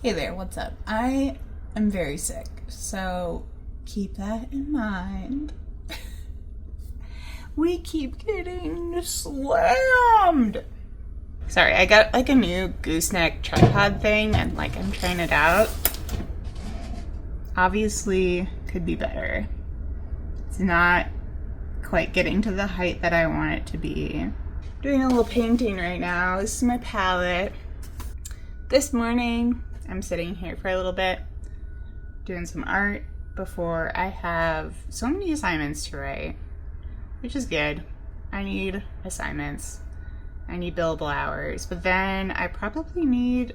Hey there, what's up? I am very sick, so keep that in mind. We keep getting slammed. Sorry, I got like a new gooseneck tripod thing and like I'm trying it out. Obviously, could be better. It's not quite getting to the height that I want it to be. Doing a little painting right now. This is my palette. This morning, I'm sitting here for a little bit doing some art before I have so many assignments to write, which is good. I need assignments. I need billable hours, but then I probably need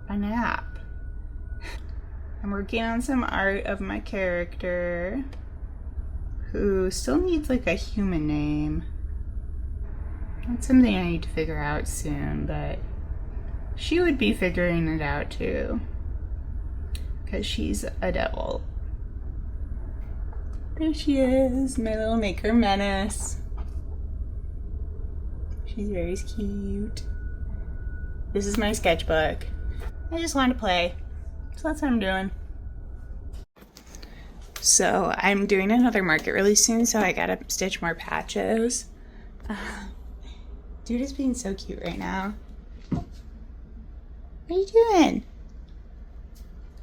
a nap. I'm working on some art of my character who still needs like a human name. That's something I need to figure out soon, but she would be figuring it out too, because she's a devil. There she is, my little maker menace. She's very cute. This is my sketchbook. I just wanted to play, so that's what I'm doing. So I'm doing another market really soon, so I gotta stitch more patches. Dude is being so cute right now. What are you doing?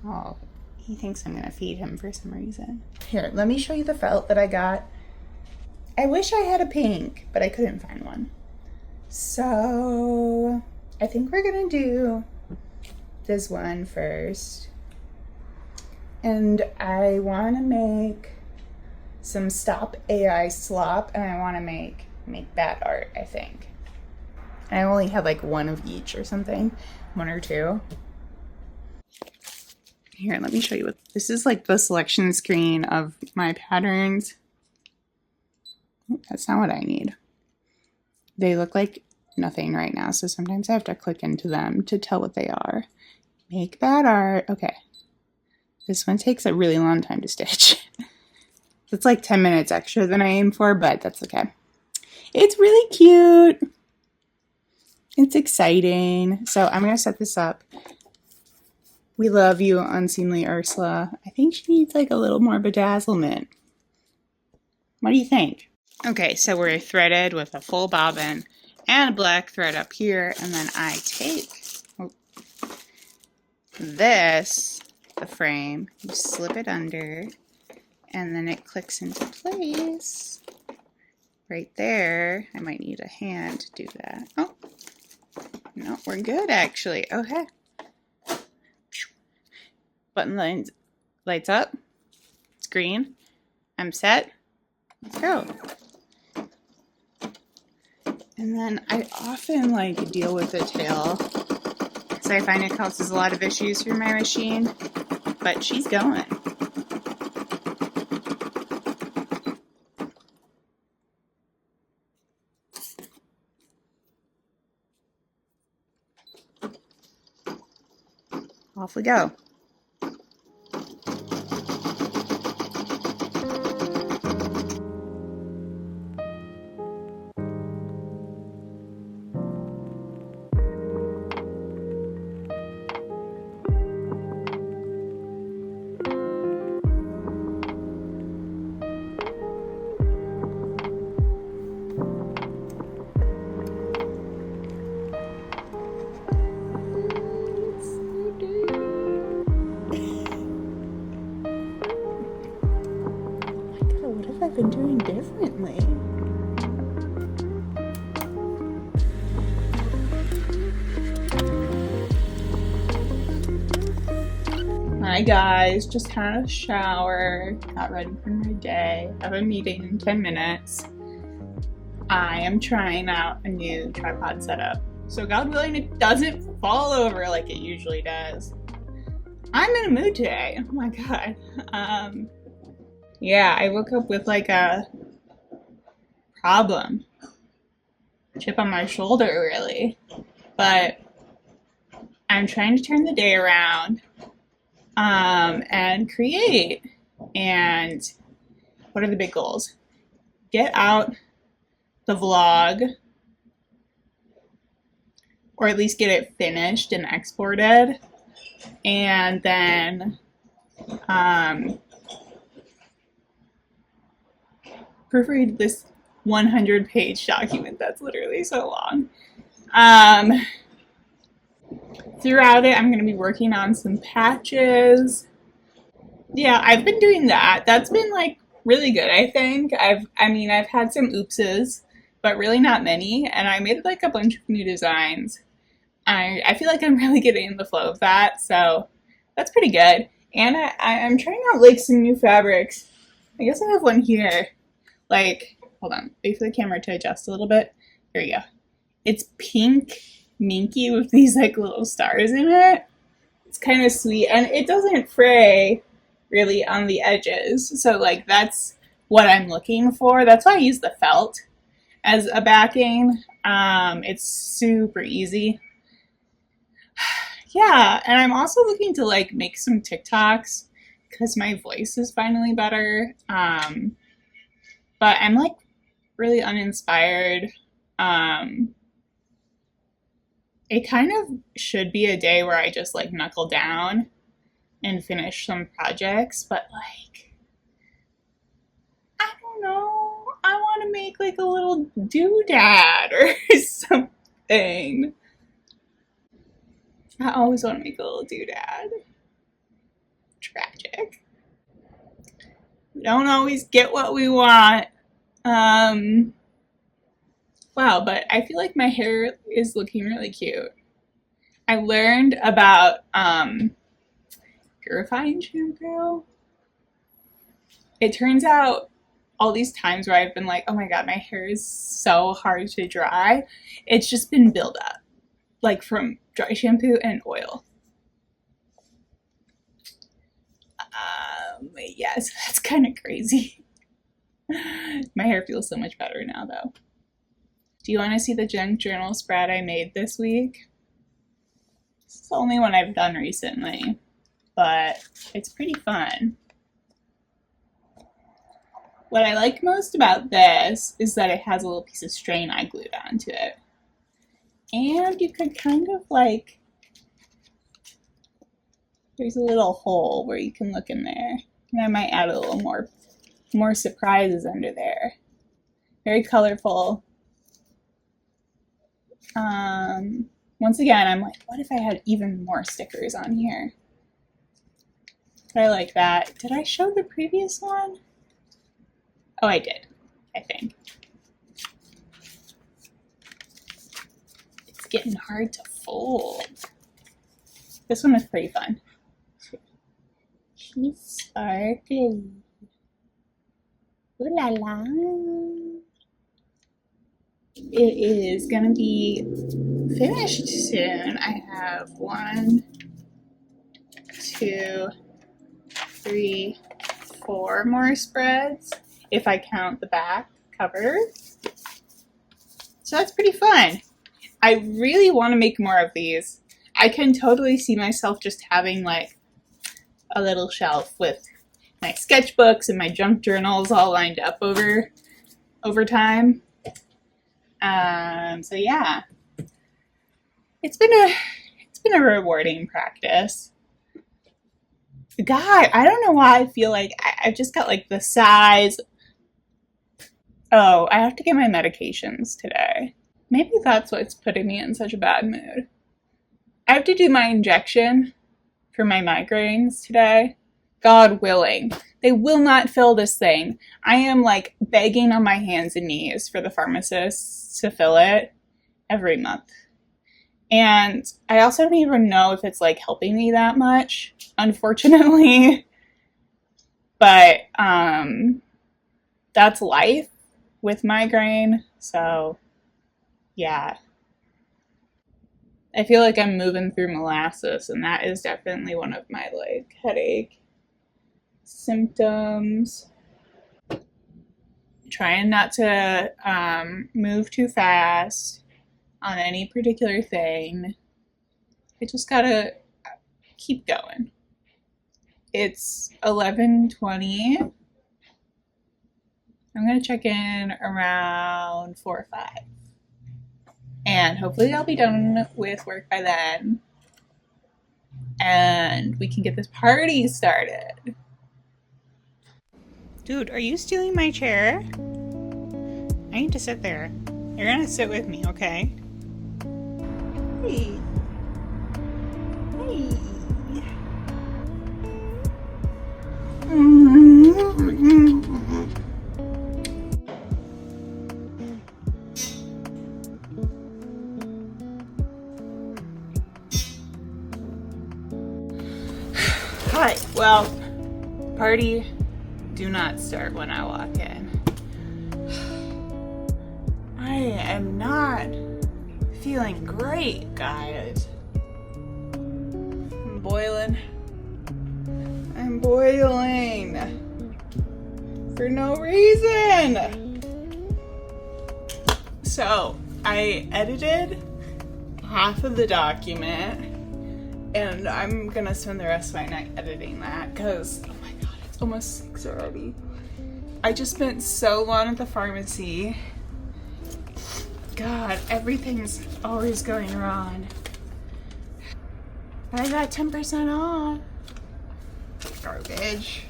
Oh, he thinks I'm gonna feed him for some reason. Here, let me show you the felt that I got. I wish I had a pink, but I couldn't find one. So I think we're gonna do this one first. And I wanna make some stop AI slop, and I wanna make bat art, I think. And I only have like one of each or something. One or two. Here, let me show you what this is, like the selection screen of my patterns. That's not what I need. They look like nothing right now, so sometimes I have to click into them to tell what they are. Make bad art. Okay. This one takes a really long time to stitch. It's like 10 minutes extra than I aimed for, but that's okay. It's really cute. It's exciting. So I'm going to set this up. We love you, Unseemly Ursula. I think she needs like a little more bedazzlement. What do you think? Okay, so we're threaded with a full bobbin and a black thread up here. And then I take this, the frame, you slip it under, and then it clicks into place. Right there. I might need a hand to do that. Oh. No, we're good actually. Okay. Button lights up. It's green. I'm set. Let's go. And then I often like deal with the tail because I find it causes a lot of issues for my machine, but she's going. Off we go. I've been doing differently. Hi guys, just had a shower, got ready for my day. I have a meeting in 10 minutes. I am trying out a new tripod setup. So God willing, it doesn't fall over like it usually does. I'm in a mood today. Oh my God. Yeah, I woke up with like a problem. Chip on my shoulder, really. But I'm trying to turn the day around and create. And what are the big goals? Get out the vlog, or at least get it finished and exported. and then proofread this 100-page document that's literally so long. Throughout it, I'm going to be working on some patches. Yeah, I've been doing that. That's been like really good, I think. I've had some oopses, but really not many, and I made like a bunch of new designs. I feel like I'm really getting in the flow of that, so that's pretty good. And I'm trying out like some new fabrics. I guess I have one here. Like, hold on, wait for the camera to adjust a little bit. Here we go. It's pink minky with these like little stars in it. It's kind of sweet, and it doesn't fray really on the edges. So like that's what I'm looking for. That's why I use the felt as a backing. It's super easy. Yeah, and I'm also looking to like make some TikToks because my voice is finally better. But I'm like really uninspired. It kind of should be a day where I just like knuckle down and finish some projects, but like, I don't know. I want to make like a little doodad or something. I always want to make a little doodad. Tragic. We don't always get what we want. Wow, but I feel like my hair is looking really cute. I learned about purifying shampoo. It turns out all these times where I've been like, oh my god, my hair is so hard to dry, it's just been buildup, like from dry shampoo and oil. Yes, that's kind of crazy. My hair feels so much better now though. Do you want to see the junk journal spread I made this week? This is the only one I've done recently, but it's pretty fun. What I like most about this is that it has a little piece of string I glued onto it. And you could kind of like, there's a little hole where you can look in there. And I might add a little more surprises under there. Very colorful. Once again, I'm like, what if I had even more stickers on here? But I like that. Did I show the previous one? Oh, I did, I think. It's getting hard to fold. This one is pretty fun. She's sparkly. Ooh la la. It is gonna be finished soon. I have 1, 2, 3, 4 more spreads if I count the back cover. So that's pretty fun. I really want to make more of these. I can totally see myself just having like a little shelf with my sketchbooks and my junk journals all lined up over time. So yeah, it's been a rewarding practice. God, I don't know why I feel like I've just got like the size. Oh, I have to get my medications today. Maybe that's what's putting me in such a bad mood. I have to do my injection for my migraines today. God willing. They will not fill this thing. I am like begging on my hands and knees for the pharmacists to fill it every month. And I also don't even know if it's like helping me that much, unfortunately. But that's life with migraine. So yeah. I feel like I'm moving through molasses, and that is definitely one of my like headache symptoms. Trying not to move too fast on any particular thing. I just gotta keep going. It's 11:20. I'm gonna check in around 4 or 5. And hopefully I'll be done with work by then. and we can get this party started. Dude, are you stealing my chair? I need to sit there. You're gonna sit with me, okay? Hey. Hey. Hi. Well, party do not start when I walk in. I am not feeling great, guys. I'm boiling. I'm boiling for no reason. So I edited half of the document and I'm gonna spend the rest of my night editing that because, oh my god, it's almost 6 already. I just spent so long at the pharmacy. God, everything's always going wrong. But I got 10% off. Garbage.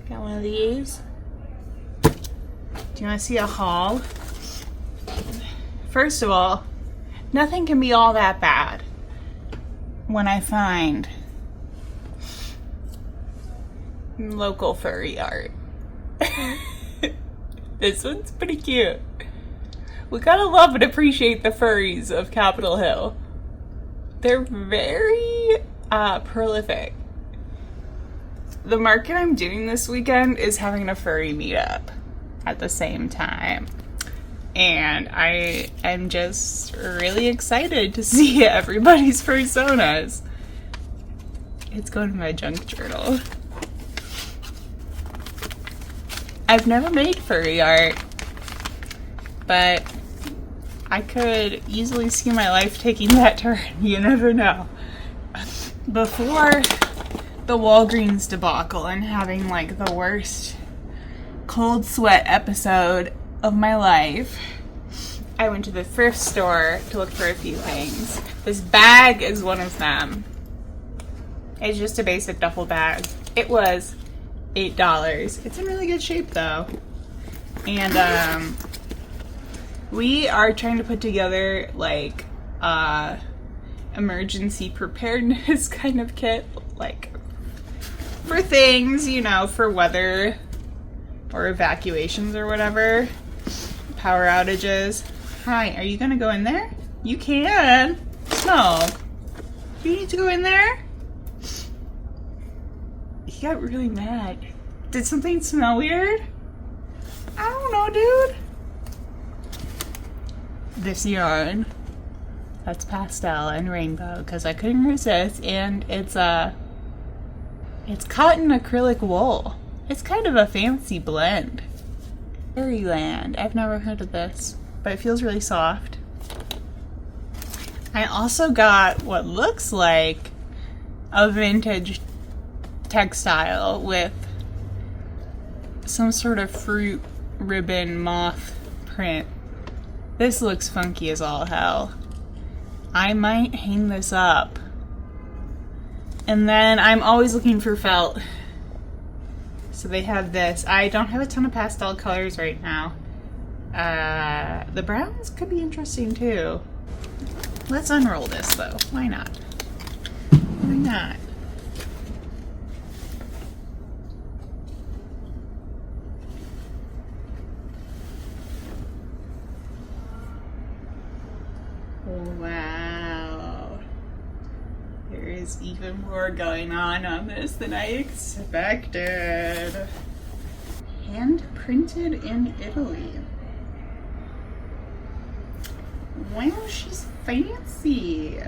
Got one of these. Do you want to see a haul? First of all, nothing can be all that bad when I find local furry art. This one's pretty cute. We gotta love and appreciate the furries of Capitol Hill. They're very prolific. The market I'm doing this weekend is having a furry meetup at the same time. And I am just really excited to see everybody's personas. It's going in my junk journal. I've never made furry art, but I could easily see my life taking that turn. You never know. Before the Walgreens debacle and having like the worst cold sweat episode of my life, I went to the thrift store to look for a few things. This bag is one of them. It's just a basic duffel bag. It was $8. It's in really good shape though. And we are trying to put together like emergency preparedness kind of kit, like for things, you know, for weather or evacuations or whatever, power outages. Hi, are you gonna go in there? You can. No. Do you need to go in there? He got really mad. Did something smell weird? I don't know, dude. This yarn, that's pastel and rainbow because I couldn't resist, and it's cotton acrylic wool. It's kind of a fancy blend. Fairyland. I've never heard of this, but it feels really soft. I also got what looks like a vintage textile with some sort of fruit ribbon moth print. This looks funky as all hell. I might hang this up. And then I'm always looking for felt. So they have this. I don't have a ton of pastel colors right now. The browns could be interesting too. Let's unroll this though. Why not? Why not? Wow. There is even more going on this than I expected. Hand printed in Italy. Wow, she's fancy.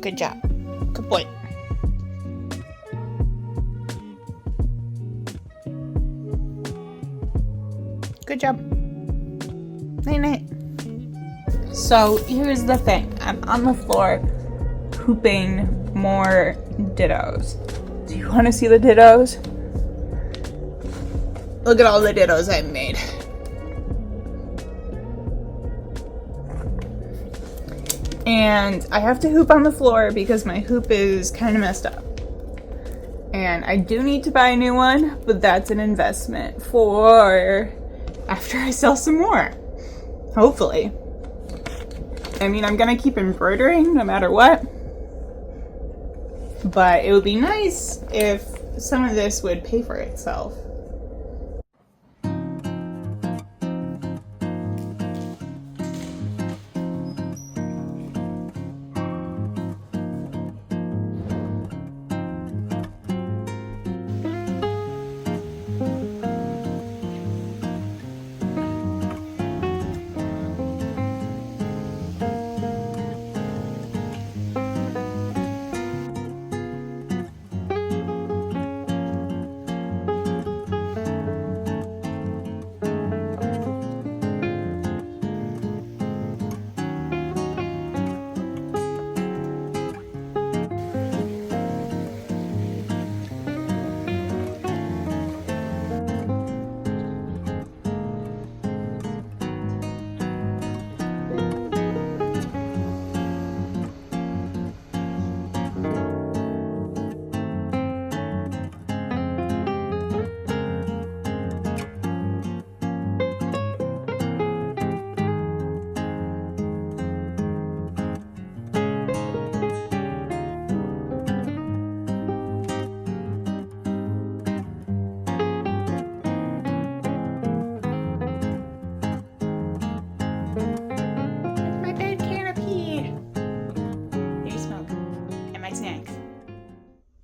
Good job. Good boy. Good job. Night night. So here's the thing. I'm on the floor hooping more dittos. Do you want to see the dittos? Look at all the dittos I've made. And I have to hoop on the floor because my hoop is kind of messed up. And I do need to buy a new one, but that's an investment for after I sell some more. Hopefully. I mean, I'm gonna keep embroidering no matter what. But it would be nice if some of this would pay for itself.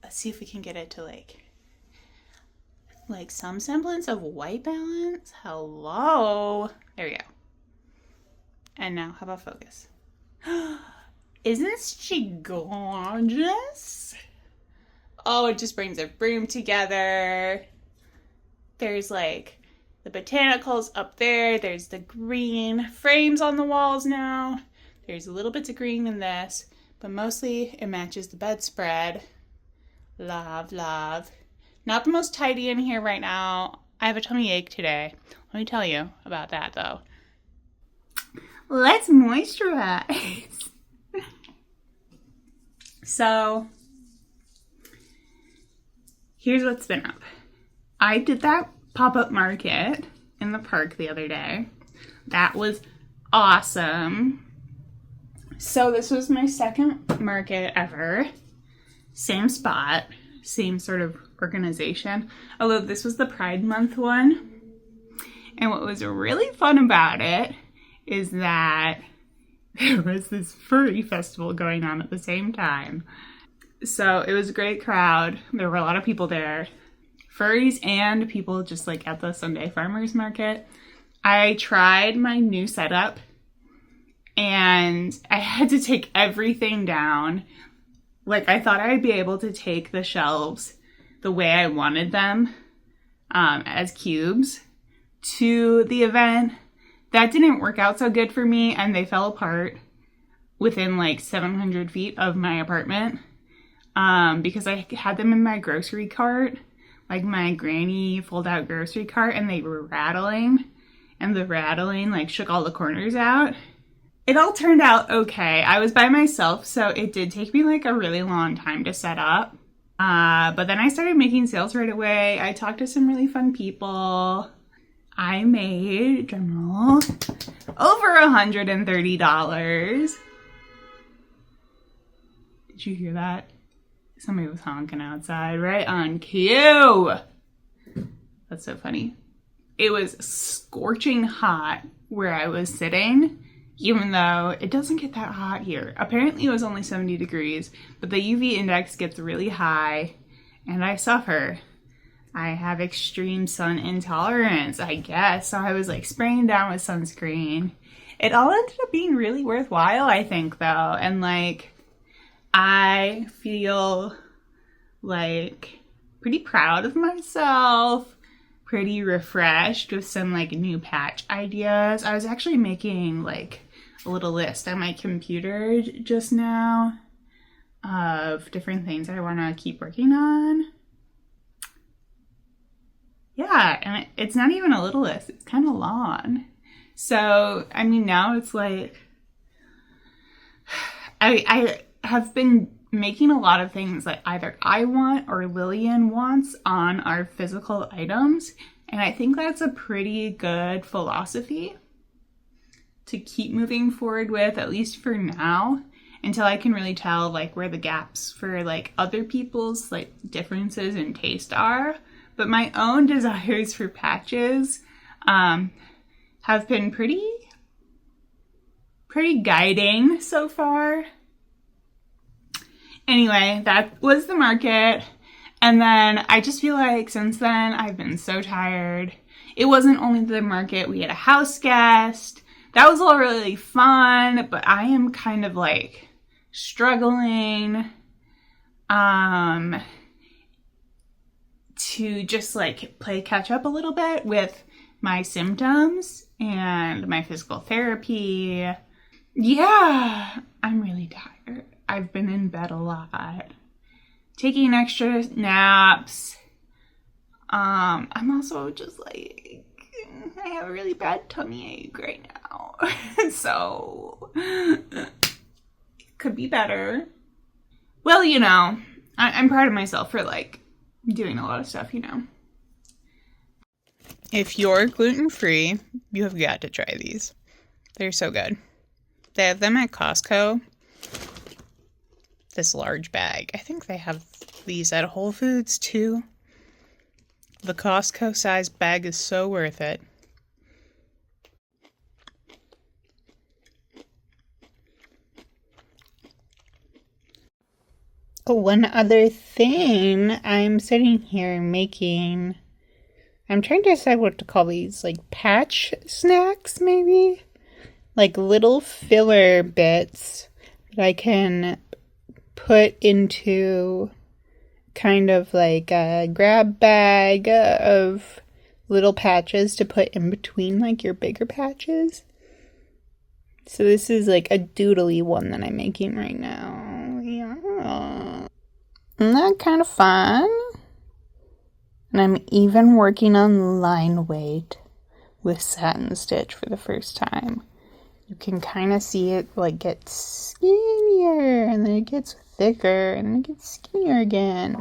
See if we can get it to like some semblance of white balance. Hello. There we go. And now how about focus? Isn't she gorgeous? Oh, it just brings a room together. There's like the botanicals up there. There's the green frames on the walls now. There's a little bits of green in this, but mostly it matches the bedspread. Love, love. Not the most tidy in here right now. I have a tummy ache today. Let me tell you about that though. Let's moisturize. So, here's what's been up. I did that pop-up market in the park the other day. That was awesome. So this was my second market ever. Same spot, same sort of organization, although this was the Pride Month one. And what was really fun about it is that there was this furry festival going on at the same time. So it was a great crowd. There were a lot of people there, furries and people just like at the Sunday farmers market. I tried my new setup and I had to take everything down. Like, I thought I'd be able to take the shelves the way I wanted them, as cubes, to the event. That didn't work out so good for me, and they fell apart within, like, 700 feet of my apartment, because I had them in my grocery cart, like my granny fold-out grocery cart, and they were rattling, and the rattling, like, shook all the corners out. It all turned out okay. I was by myself, so it did take me like a really long time to set up. But then I started making sales right away. I talked to some really fun people. I made, drumroll, over $130. Did you hear that? Somebody was honking outside, right on cue. That's so funny. It was scorching hot where I was sitting. Even though it doesn't get that hot here. Apparently it was only 70 degrees, but the UV index gets really high, and I suffer. I have extreme sun intolerance, I guess, so I was like spraying down with sunscreen. It all ended up being really worthwhile, I think, though, and like, I feel like pretty proud of myself, pretty refreshed with some like new patch ideas. I was actually making like a little list on my computer just now of different things I want to keep working on. Yeah, and it's not even a little list, it's kind of long. So, I mean, now it's like, I have been making a lot of things that either I want or Lillian wants on our physical items. And I think that's a pretty good philosophy to keep moving forward with, at least for now, until I can really tell like where the gaps for like other people's like differences in taste are. But my own desires for patches have been pretty guiding so far. Anyway, that was the market. And then I just feel like since then I've been so tired. It wasn't only the market, we had a house guest. That was all really fun, but I am kind of like struggling to just like play catch up a little bit with my symptoms and my physical therapy. Yeah, I'm really tired. I've been in bed a lot, taking extra naps. I'm also just like, I have a really bad tummy ache right now. So, it could be better. Well, you know, I'm proud of myself for like doing a lot of stuff, you know. If you're gluten-free, you have got to try these. They're so good. They have them at Costco. This large bag. I think they have these at Whole Foods too. The Costco size bag is so worth it. Oh, one other thing I'm sitting here making. I'm trying to decide what to call these, like patch snacks maybe? Like little filler bits that I can put into kind of like a grab bag of little patches to put in between like your bigger patches. So this is like a doodly one that I'm making right now. Yeah. Isn't that kind of fun? And I'm even working on line weight with satin stitch for the first time. You can kind of see it like get skinnier, and then it gets thicker, and then it gets skinnier again.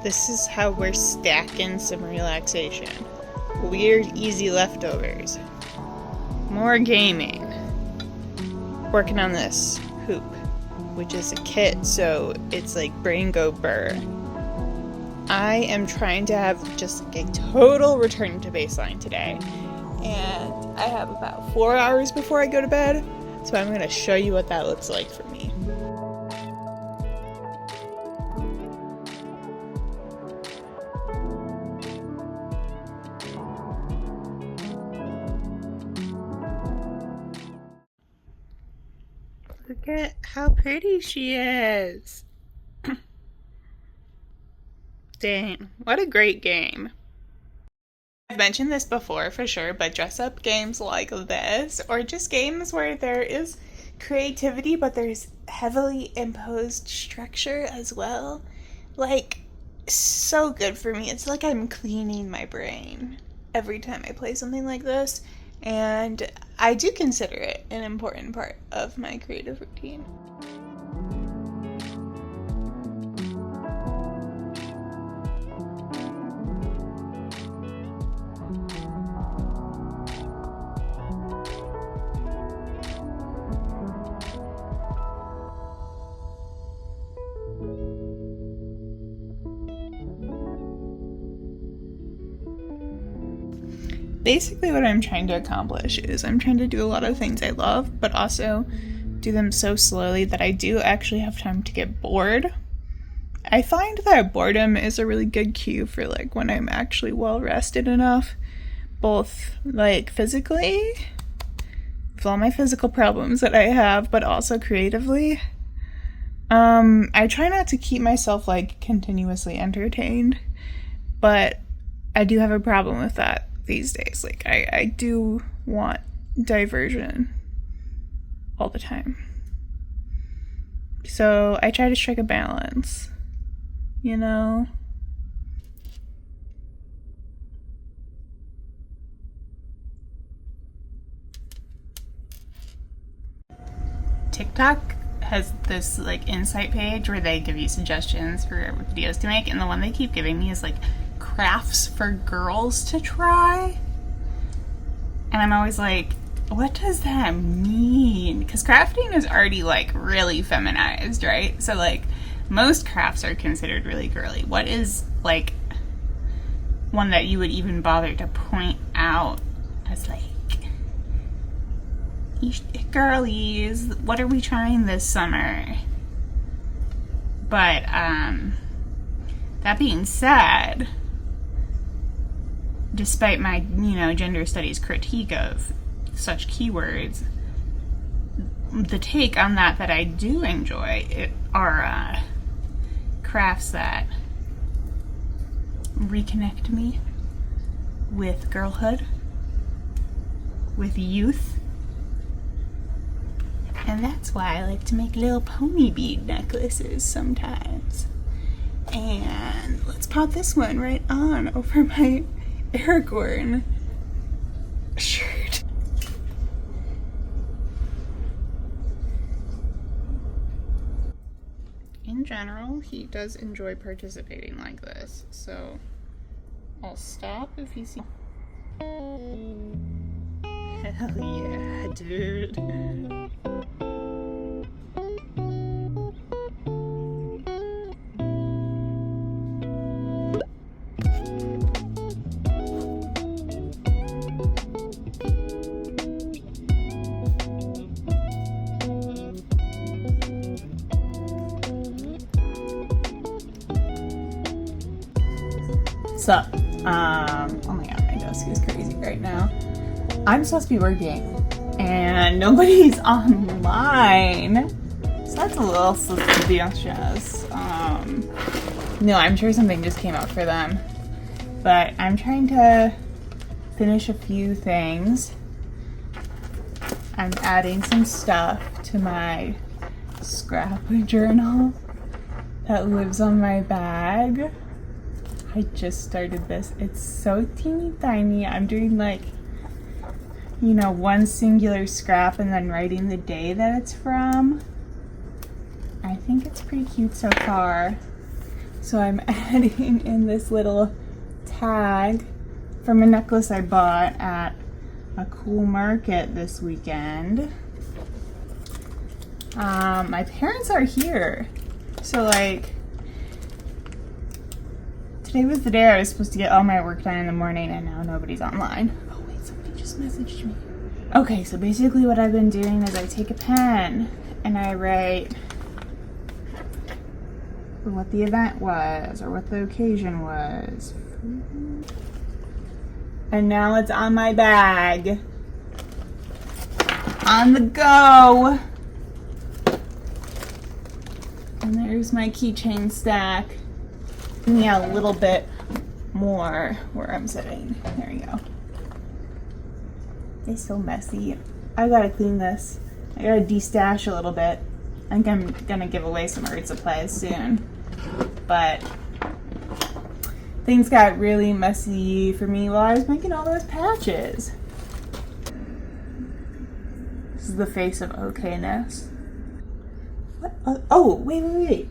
This is how we're stacking some relaxation. Weird, easy leftovers. More gaming. Working on this hoop, which is a kit, so it's like brain go burr. I am trying to have just like a total return to baseline today, and I have about 4 hours before I go to bed, so I'm going to show you what that looks like for me. Look at how pretty she is. Dang, what a great game. I've mentioned this before for sure, but dress up games like this, or just games where there is creativity but there's heavily imposed structure as well, like, so good for me. It's like I'm cleaning my brain every time I play something like this, and I do consider it an important part of my creative routine. Basically what I'm trying to accomplish is I'm trying to do a lot of things I love, but also do them so slowly that I do actually have time to get bored I find that boredom is a really good cue for like when I'm actually well rested enough, both like physically, with all my physical problems that I have, but also creatively. I try not to keep myself like continuously entertained, but I do have a problem with that these days. Like I do want diversion all the time. So I try to strike a balance, you know? TikTok has this like insight page where they give you suggestions for videos to make, and the one they keep giving me is like crafts for girls to try. And I'm always like, what does that mean? Because crafting is already like really feminized, right? So like most crafts are considered really girly. What is like one that you would even bother to point out as like, girlies, what are we trying this summer? But that being said, despite my, you know, gender studies critique of such keywords, the take on that I do enjoy are crafts that reconnect me with girlhood, with youth, and that's why I like to make little pony bead necklaces sometimes. And let's pop this one right on over my Aragorn shirt. In general, he does enjoy participating like this, so I'll stop if you see. Hell yeah, dude. Sup? Oh my god, my desk is crazy right now. I'm supposed to be working and nobody's online, so that's a little suspicious. No, I'm sure something just came out for them, but I'm trying to finish a few things. I'm adding some stuff to my scrap journal that lives on my bag. I just started this. It's so teeny tiny. I'm doing like, you know, one singular scrap and then writing the day that it's from. I think it's pretty cute so far. So I'm adding in this little tag from a necklace I bought at a cool market this weekend. My parents are here. So like, today was the day I was supposed to get all my work done in the morning, and now nobody's online. Oh wait, somebody just messaged me. Okay, so basically what I've been doing is I take a pen and I write what the event was or what the occasion was. And now it's on my bag. On the go. And there's my keychain stack. Yeah, a little bit more where I'm sitting. There we go. It's so messy. I gotta clean this. I gotta de-stash a little bit. I think I'm gonna give away some art supplies soon. But things got really messy for me while I was making all those patches. This is the face of okayness. What? Oh, wait.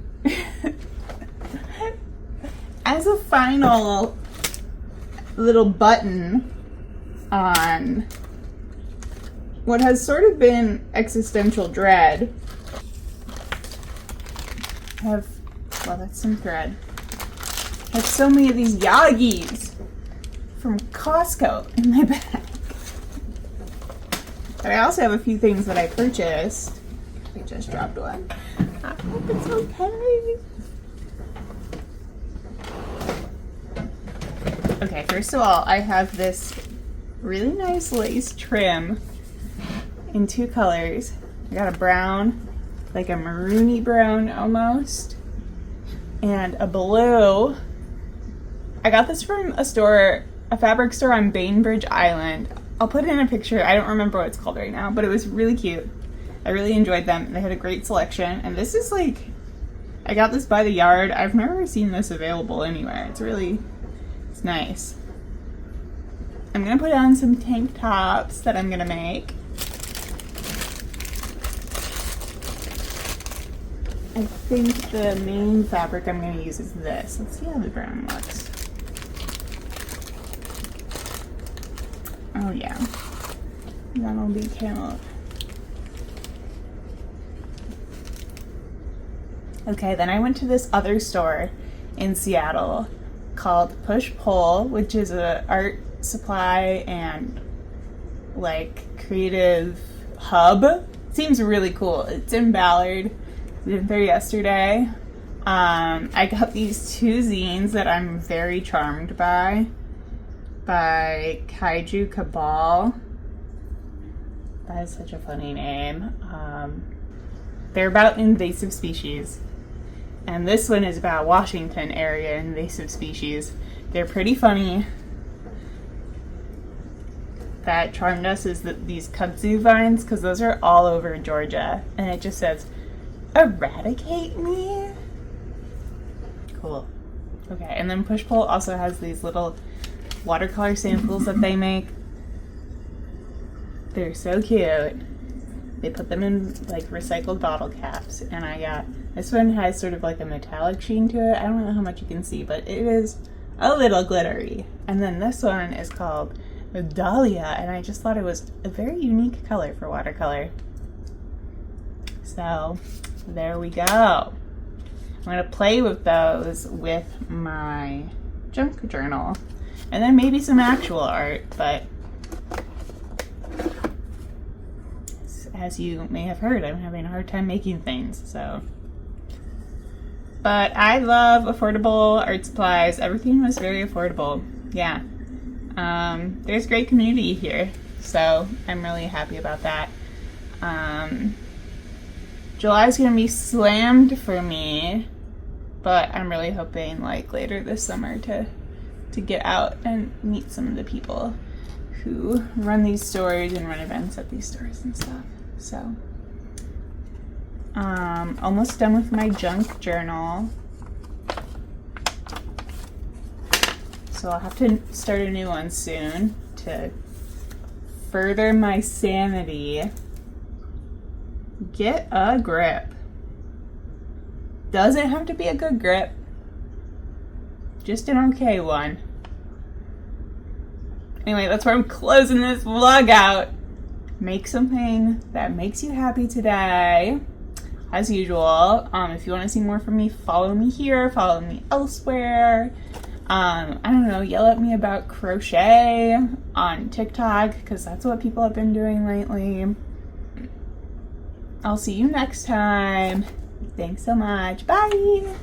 As a final little button on what has sort of been existential dread, well, that's some thread. I have so many of these Yagis from Costco in my bag. But I also have a few things that I purchased. I just dropped one. I hope it's okay. Okay, first of all, I have this really nice lace trim in 2 colors. I got a brown, like a maroony brown almost, and a blue. I got this from a store, a fabric store on Bainbridge Island. I'll put in a picture. I don't remember what it's called right now, but it was really cute. I really enjoyed them. They had a great selection, and this is like, I got this by the yard. I've never seen this available anywhere. It's nice. I'm gonna put on some tank tops that I'm gonna make. I think the main fabric I'm gonna use is this. Let's see how the brown looks. Oh yeah, that'll be camel. Okay, then I went to this other store in Seattle called Push Pull, which is a art supply and like creative hub. Seems really cool. It's in Ballard. I did there yesterday. I got these 2 zines that I'm very charmed by Kaiju Cabal. That is such a funny name. They're about invasive species. And this one is about Washington area invasive species. They're pretty funny. That charmed us is these kudzu vines, because those are all over Georgia. And it just says, eradicate me? Cool. Okay, and then Push Pull also has these little watercolor samples that they make. They're so cute. They put them in like recycled bottle caps, and I got, this one has sort of like a metallic sheen to it. I don't know how much you can see, but it is a little glittery. And then this one is called Dahlia, and I just thought it was a very unique color for watercolor. So there we go. I'm gonna play with those with my junk journal, and then maybe some actual art, but as you may have heard, I'm having a hard time making things, so. But I love affordable art supplies. Everything was very affordable. Yeah. There's great community here, so I'm really happy about that. July's gonna be slammed for me, but I'm really hoping like later this summer to get out and meet some of the people who run these stores and run events at these stores and stuff. So, almost done with my junk journal. So I'll have to start a new one soon to further my sanity. Get a grip. Doesn't have to be a good grip. Just an okay one. Anyway, that's where I'm closing this vlog out. Make something that makes you happy today. As usual, if you want to see more from me, follow me here, follow me elsewhere. I don't know, yell at me about crochet on TikTok, because that's what people have been doing lately. I'll see you next time. Thanks so much. Bye!